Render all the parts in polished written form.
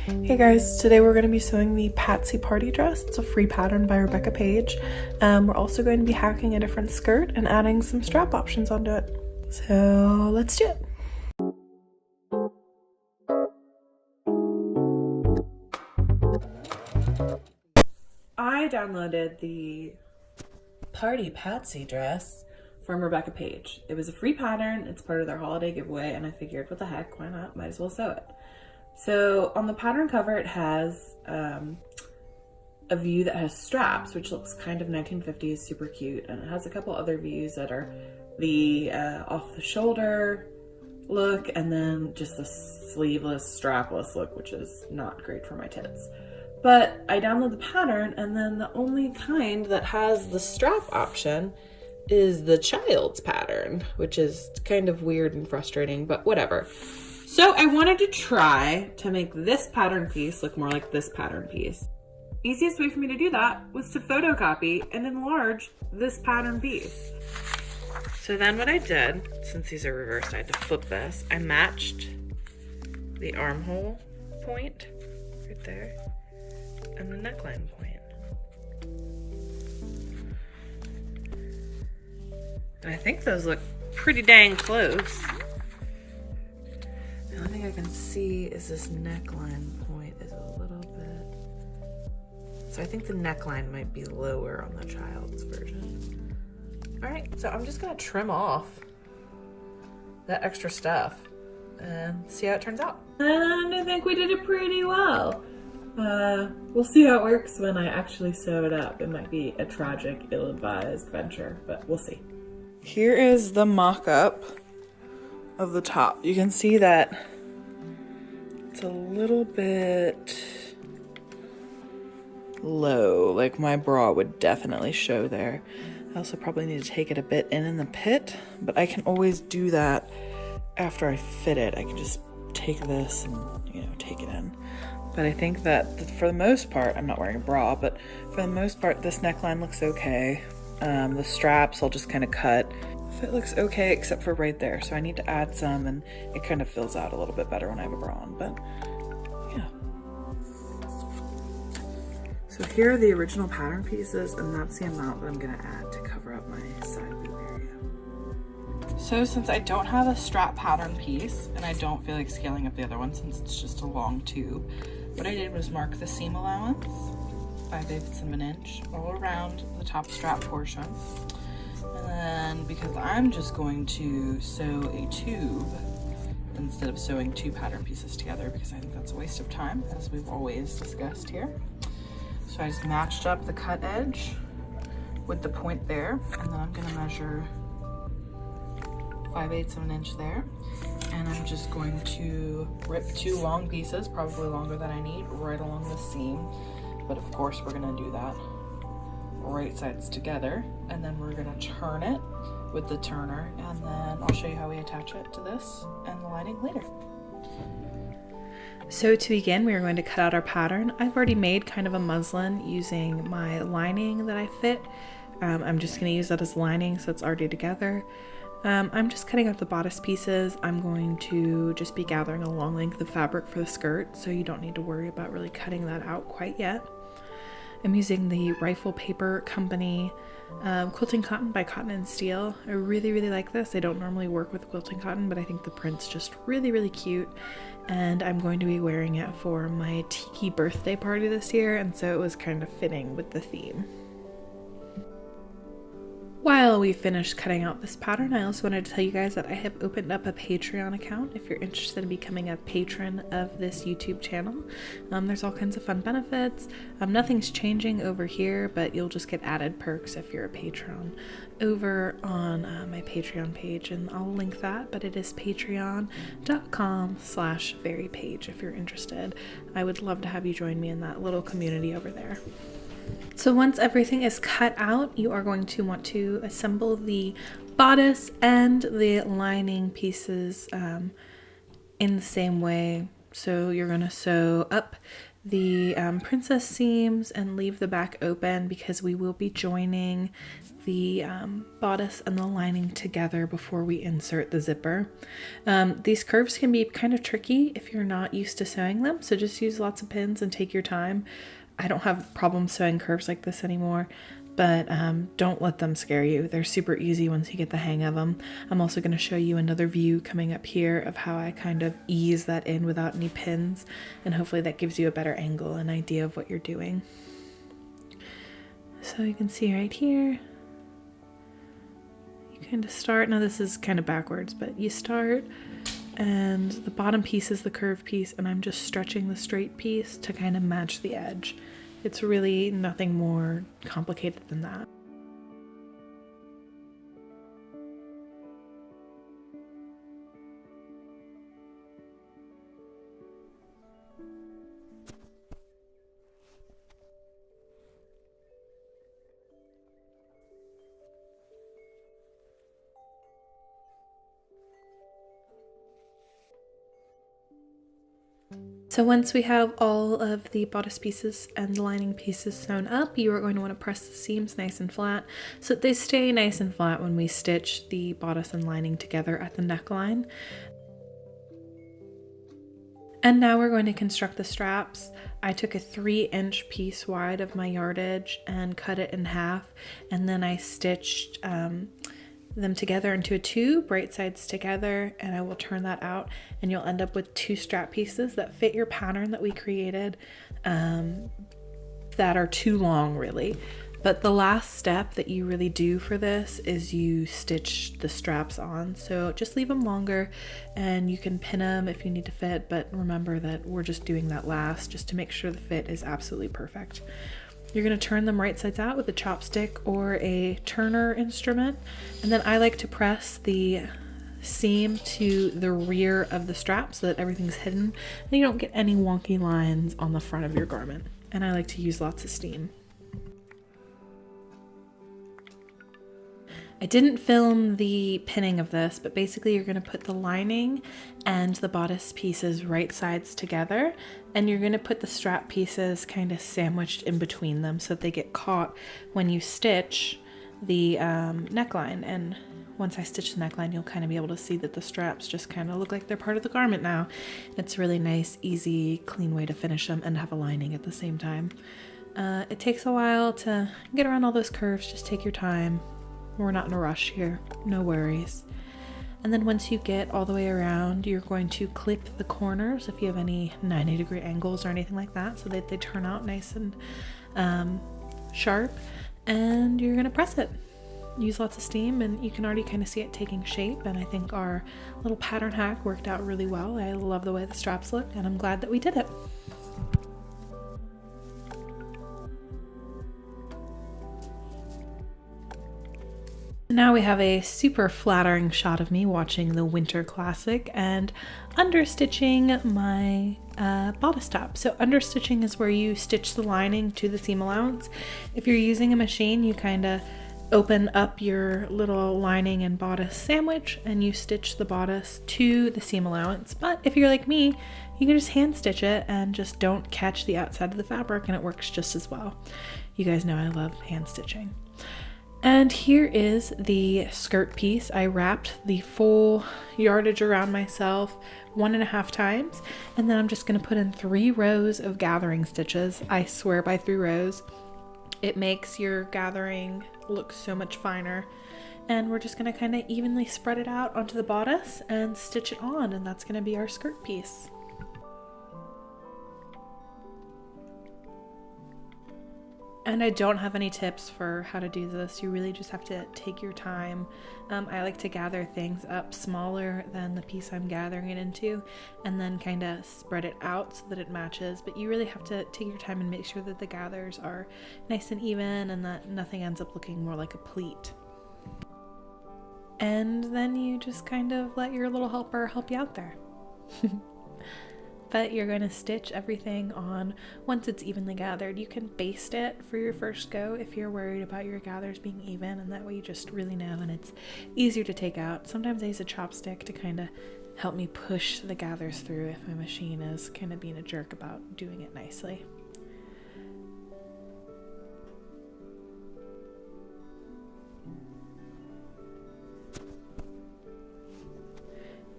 Hey guys, today we're going to be sewing the Patsy Party Dress. It's a free pattern by Rebecca Page. We're also going to be hacking a different skirt and adding some strap options onto it. So let's do it. I downloaded the Party Patsy dress from Rebecca Page. It was a free pattern, it's part of their holiday giveaway, and I figured, what the heck, why not? Might as well sew it. So on the pattern cover, it has a view that has straps, which looks kind of 1950s, super cute. And it has a couple other views that are the off the shoulder look, and then just the sleeveless, strapless look, which is not great for my tits. But I download the pattern, and then the only kind that has the strap option is the child's pattern, which is kind of weird and frustrating, but whatever. So I wanted to try to make this pattern piece look more like this pattern piece. Easiest way for me to do that was to photocopy and enlarge this pattern piece. So then what I did, since these are reversed, I had to flip this. I matched the armhole point right there and the neckline point. And I think those look pretty dang close. The only thing I can see is this neckline point is a little bit. So I think the neckline might be lower on the child's version. All right, so I'm just gonna trim off that extra stuff and see how it turns out. And I think we did it pretty well. We'll see how it works when I actually sew it up. It might be a tragic, ill-advised venture, but we'll see. Here is the mock-up of the top. You can see that it's a little bit low, like my bra would definitely show there. I also probably need to take it a bit in the pit, but I can always do that after I fit it. I can just take this and, you know, take it in. But I think that for the most part, I'm not wearing a bra, but for the most part, this neckline looks okay. The straps I'll just kind of cut. It looks okay except for right there, so I need to add some, and it kind of fills out a little bit better when I have a bra on, but yeah. So here are the original pattern pieces, and that's the amount that I'm gonna add to cover up my side boob area. So since I don't have a strap pattern piece, and I don't feel like scaling up the other one since it's just a long tube, what I did was mark the seam allowance 5/8 of an inch all around the top strap portion. And then because I'm just going to sew a tube instead of sewing two pattern pieces together, because I think that's a waste of time, as we've always discussed here. So I just matched up the cut edge with the point there, and then I'm gonna measure 5/8 of an inch there. And I'm just going to rip two long pieces, probably longer than I need, right along the seam. But of course we're gonna do that right sides together, and then we're gonna turn it with the turner, and then I'll show you how we attach it to this and the lining later. So to begin, we are going to cut out our pattern. I've already made kind of a muslin using my lining that I fit. I'm just gonna use that as lining, so it's already together. I'm just cutting out the bodice pieces. I'm going to just be gathering a long length of fabric for the skirt, so you don't need to worry about really cutting that out quite yet. I'm using the Rifle Paper Company Quilting Cotton by Cotton and Steel. I really, really like this. I don't normally work with quilting cotton, but I think the print's just really, really cute. And I'm going to be wearing it for my tiki birthday party this year, and so it was kind of fitting with the theme. While we finished cutting out this pattern, I also wanted to tell you guys that I have opened up a Patreon account if you're interested in becoming a patron of this YouTube channel. There's all kinds of fun benefits. Nothing's changing over here, but you'll just get added perks if you're a patron over on my Patreon page, and I'll link that, but it is patreon.com/verypage if you're interested. I would love to have you join me in that little community over there. So once everything is cut out, you are going to want to assemble the bodice and the lining pieces in the same way. So you're going to sew up the princess seams and leave the back open because we will be joining the bodice and the lining together before we insert the zipper. These curves can be kind of tricky if you're not used to sewing them, so just use lots of pins and take your time. I don't have problems sewing curves like this anymore, but don't let them scare you. They're super easy once you get the hang of them. I'm also going to show you another view coming up here of how I kind of ease that in without any pins, and hopefully that gives you a better angle and idea of what you're doing. So you can see right here, you kind of start, now this is kind of backwards, but you start and the bottom piece is the curved piece, and I'm just stretching the straight piece to kind of match the edge. It's really nothing more complicated than that. So once we have all of the bodice pieces and the lining pieces sewn up, you are going to want to press the seams nice and flat so that they stay nice and flat when we stitch the bodice and lining together at the neckline. And now we're going to construct the straps. I took a 3-inch piece wide of my yardage and cut it in half, and then I stitched them together into a tube, right sides together, and I will turn that out, and you'll end up with 2 strap pieces that fit your pattern that we created, that are too long really. But the last step that you really do for this is you stitch the straps on. So just leave them longer and you can pin them if you need to fit, but remember that we're just doing that last just to make sure the fit is absolutely perfect. You're going to turn them right sides out with a chopstick or a turner instrument, and then I like to press the seam to the rear of the strap so that everything's hidden and you don't get any wonky lines on the front of your garment. And I like to use lots of steam. I didn't film the pinning of this, but basically you're going to put the lining and the bodice pieces right sides together, and you're going to put the strap pieces kind of sandwiched in between them so that they get caught when you stitch the neckline. And once I stitch the neckline, you'll kind of be able to see that the straps just kind of look like they're part of the garment now. It's a really nice, easy, clean way to finish them and have a lining at the same time. It takes a while to get around all those curves. Just take your time. We're not in a rush here, no worries. And then once you get all the way around, you're going to clip the corners if you have any 90-degree angles or anything like that, so that they turn out nice and sharp, and you're gonna press it. Use lots of steam, and you can already kind of see it taking shape, and I think our little pattern hack worked out really well. I love the way the straps look, and I'm glad that we did it. Now we have a super flattering shot of me watching the Winter Classic and understitching my bodice top. So understitching is where you stitch the lining to the seam allowance. If you're using a machine, you kind of open up your little lining and bodice sandwich and you stitch the bodice to the seam allowance. But if you're like me, you can just hand stitch it and just don't catch the outside of the fabric, and it works just as well. You guys know I love hand stitching. And here is the skirt piece. I wrapped the full yardage around myself 1.5 times, and then I'm just going to put in 3 rows of gathering stitches. I swear by 3 rows. It makes your gathering look so much finer. And we're just going to kind of evenly spread it out onto the bodice and stitch it on, and that's going to be our skirt piece. And I don't have any tips for how to do this. You really just have to take your time. I like to gather things up smaller than the piece I'm gathering it into, and then kind of spread it out so that it matches. But you really have to take your time and make sure that the gathers are nice and even and that nothing ends up looking more like a pleat. And then you just kind of let your little helper help you out there. But you're going to stitch everything on once it's evenly gathered. You can baste it for your first go if you're worried about your gathers being even, and that way you just really know and it's easier to take out. Sometimes I use a chopstick to kind of help me push the gathers through if my machine is kind of being a jerk about doing it nicely.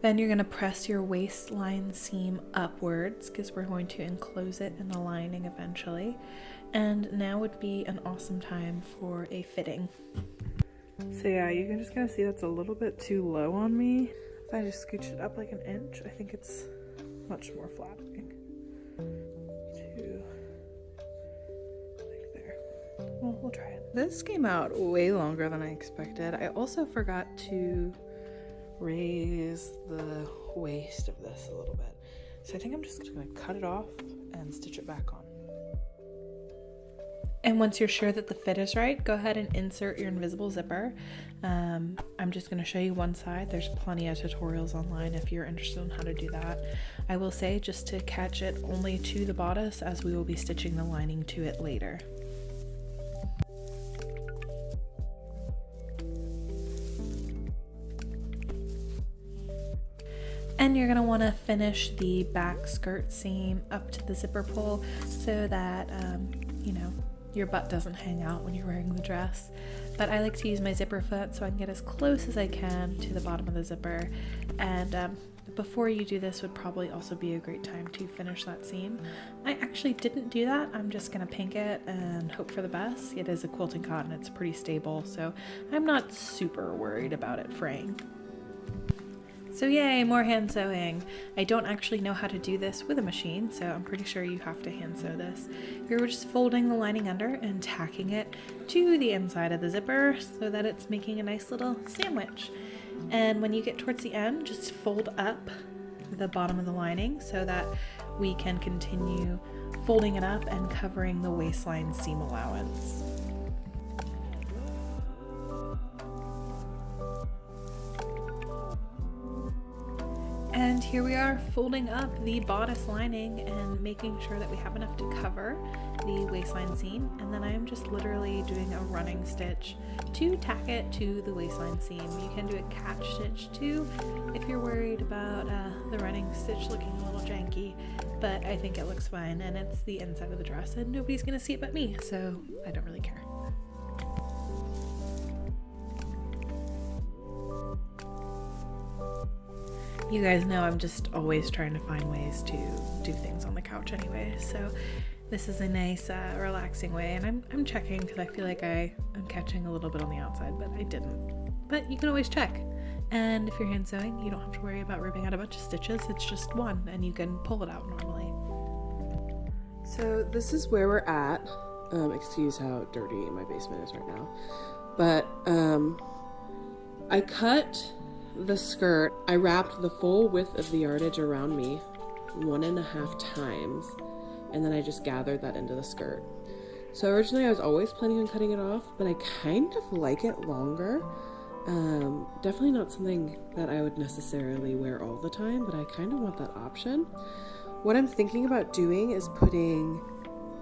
Then you're going to press your waistline seam upwards because we're going to enclose it in the lining eventually. And now would be an awesome time for a fitting. So yeah, you can just kind of see that's a little bit too low on me. If I just scooch it up like an inch, I think it's much more flattering. Like there. Well, we'll try it. This came out way longer than I expected. I also forgot to raise the waist of this a little bit. So I think I'm just gonna cut it off and stitch it back on. And once you're sure that the fit is right, go ahead and insert your invisible zipper. I'm just gonna show you one side. There's plenty of tutorials online if you're interested in how to do that. I will say just to catch it only to the bodice, as we will be stitching the lining to it later. And you're gonna wanna finish the back skirt seam up to the zipper pull so that, you know, your butt doesn't hang out when you're wearing the dress. But I like to use my zipper foot so I can get as close as I can to the bottom of the zipper. And before you do this would probably also be a great time to finish that seam. I actually didn't do that. I'm just gonna pink it and hope for the best. It is a quilting cotton, it's pretty stable, so I'm not super worried about it fraying. So yay, more hand sewing. I don't actually know how to do this with a machine, so I'm pretty sure you have to hand sew this. You're just folding the lining under and tacking it to the inside of the zipper so that it's making a nice little sandwich. And when you get towards the end, just fold up the bottom of the lining so that we can continue folding it up and covering the waistline seam allowance. And here we are folding up the bodice lining and making sure that we have enough to cover the waistline seam. And then I am just literally doing a running stitch to tack it to the waistline seam. You can do a catch stitch too if you're worried about the running stitch looking a little janky, but I think it looks fine and it's the inside of the dress and nobody's gonna see it but me, so I don't really care. You guys know I'm just always trying to find ways to do things on the couch anyway, so this is a nice relaxing way, and I'm checking because I feel like I'm catching a little bit on the outside, but I didn't. But you can always check, and if you're hand sewing, you don't have to worry about ripping out a bunch of stitches. It's just one, and you can pull it out normally. So this is where we're at. Excuse how dirty my basement is right now, but I cut the skirt. I wrapped the full width of the yardage around me 1.5 times, and then I just gathered that into the skirt. So originally I was always planning on cutting it off, but I kind of like it longer. Definitely not something that I would necessarily wear all the time, but I kind of want that option. What I'm thinking about doing is putting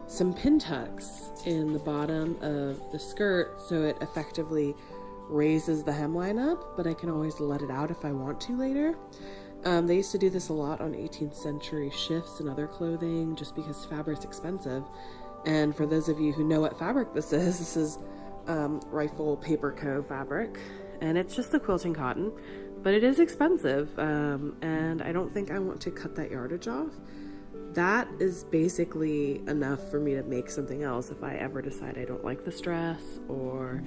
some pin tucks in the bottom of the skirt so it effectively raises the hemline up, but I can always let it out if I want to later. They used to do this a lot on 18th century shifts and other clothing just because fabric's expensive. And for those of you who know what fabric this is Rifle Paper Co. fabric, and it's just the quilting cotton, but it is expensive, and I don't think I want to cut that yardage off. That is basically enough for me to make something else if I ever decide I don't like this dress, or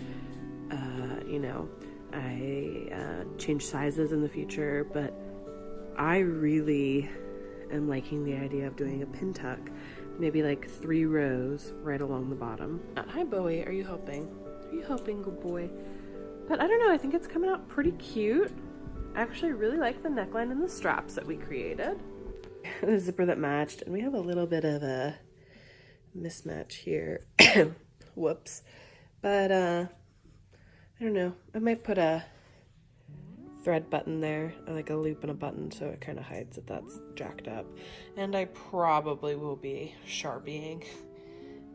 you know, I change sizes in the future. But I really am liking the idea of doing a pin tuck, maybe like 3 rows right along the bottom. Hi Bowie, are you helping? Are you helping, good boy? But I don't know, I think it's coming out pretty cute. I actually really like the neckline and the straps that we created. The zipper that matched, and we have a little bit of a mismatch here. Whoops. But I don't know, I might put a thread button there, like a loop and a button, so it kind of hides that that's jacked up. And I probably will be Sharpieing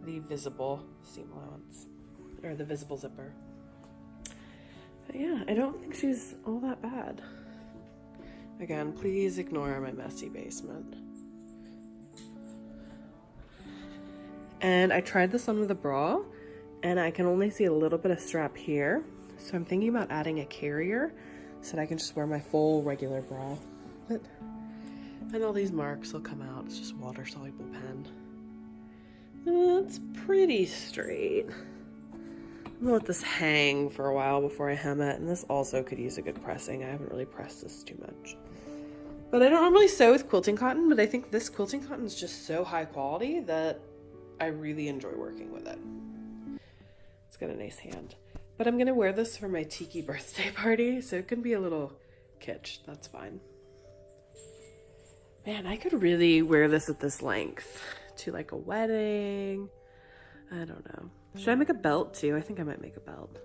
the visible seam allowance, or the visible zipper. But yeah, I don't think she's all that bad. Again, please ignore my messy basement. And I tried this on with a bra, and I can only see a little bit of strap here. So I'm thinking about adding a carrier so that I can just wear my full regular bra. And all these marks will come out. It's just water-soluble pen. It's pretty straight. I'm gonna let this hang for a while before I hem it, and this also could use a good pressing. I haven't really pressed this too much. But I don't normally sew with quilting cotton, but I think this quilting cotton is just so high quality that I really enjoy working with it. It's got a nice hand. But I'm gonna wear this for my tiki birthday party, so it can be a little kitsch. That's fine. Man, I could really wear this at this length to like a wedding. I don't know. Should I make a belt too? I think I might make a belt.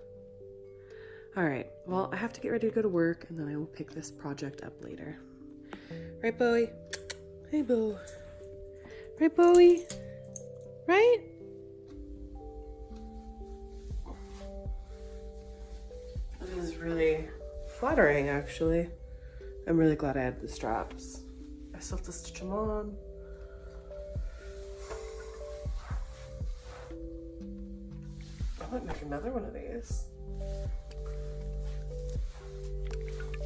All right, well, I have to get ready to go to work, and then I will pick this project up later. Right, Bowie? Hey, Bo. Right, Bowie? Right? That is really flattering, actually. I'm really glad I had the straps. I still have to stitch them on. I might make another one of these.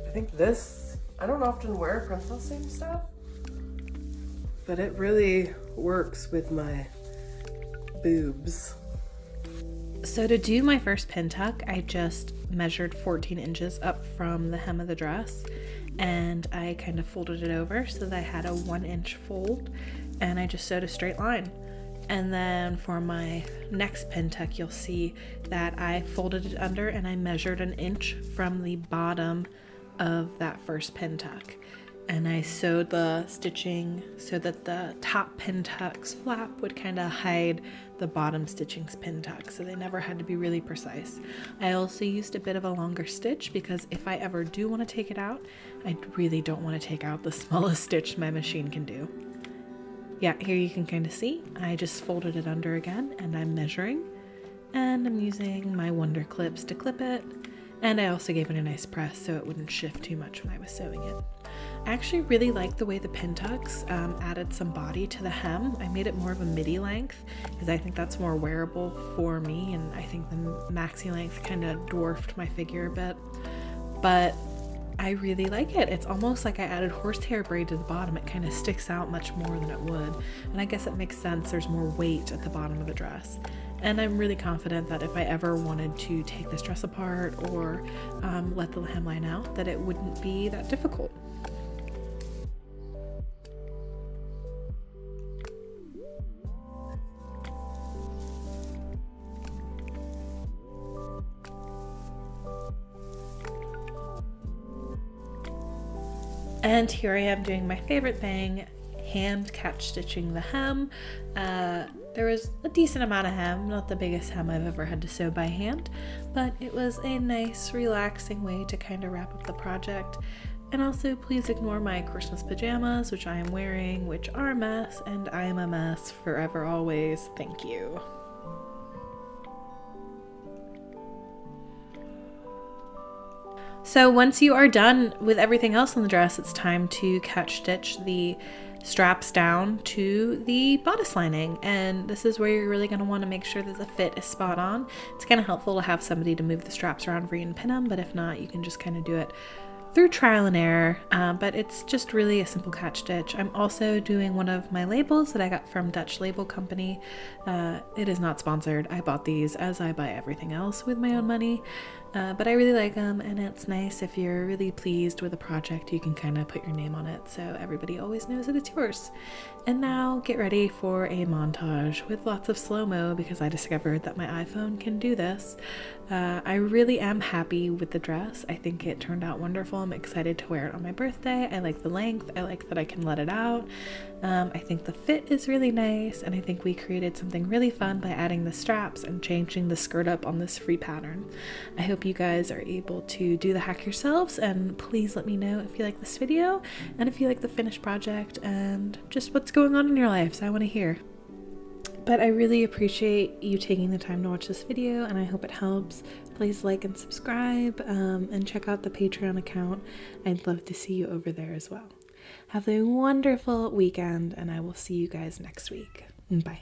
I think this, I don't often wear princessing stuff, but it really works with my boobs. So to do my first pin tuck, I just measured 14 inches up from the hem of the dress, and I kind of folded it over so that I had a 1-inch fold, and I just sewed a straight line. And then for my next pin tuck, you'll see that I folded it under and I measured 1 inch from the bottom of that first pin tuck. And I sewed the stitching so that the top pin tuck's flap would kind of hide the bottom stitching's pin tuck, so they never had to be really precise. I also used a bit of a longer stitch because if I ever do want to take it out, I really don't want to take out the smallest stitch my machine can do. Yeah, here you can kind of see, I just folded it under again, and I'm measuring, and I'm using my Wonder Clips to clip it, and I also gave it a nice press so it wouldn't shift too much when I was sewing it. I actually really like the way the pin tucks added some body to the hem. I made it more of a midi length because I think that's more wearable for me, and I think the maxi length kind of dwarfed my figure a bit, but I really like it. It's almost like I added horsehair braid to the bottom. It kind of sticks out much more than it would, and I guess it makes sense. There's more weight at the bottom of the dress, and I'm really confident that if I ever wanted to take this dress apart or let the hemline out, that it wouldn't be that difficult. And here I am doing my favorite thing, hand catch stitching the hem. There was a decent amount of hem, not the biggest hem I've ever had to sew by hand, but it was a nice, relaxing way to kind of wrap up the project. And also, please ignore my Christmas pajamas, which I am wearing, which are a mess, and I am a mess forever, always. Thank you. So once you are done with everything else on the dress, it's time to catch stitch the straps down to the bodice lining, and this is where you're really going to want to make sure that the fit is spot on. It's kind of helpful to have somebody to move the straps around for you and pin them, but if not, you can just kind of do it through trial and error, but it's just really a simple catch stitch. I'm also doing one of my labels that I got from Dutch Label Company. It is not sponsored. I bought these as I buy everything else with my own money, but I really like them, and it's nice if you're really pleased with a project, you can kind of put your name on it so everybody always knows that it's yours. And now get ready for a montage with lots of slow-mo because I discovered that my iPhone can do this. I really am happy with the dress. I think it turned out wonderful. I'm excited to wear it on my birthday. I like the length. I like that I can let it out. I think the fit is really nice, and I think we created something really fun by adding the straps and changing the skirt up on this free pattern. I hope you guys are able to do the hack yourselves, and please let me know if you like this video and if you like the finished project and just what's going on in your lives. I want to hear. But I really appreciate you taking the time to watch this video, and I hope it helps. Please like and subscribe, and check out the Patreon account. I'd love to see you over there as well. Have a wonderful weekend, and I will see you guys next week. Bye.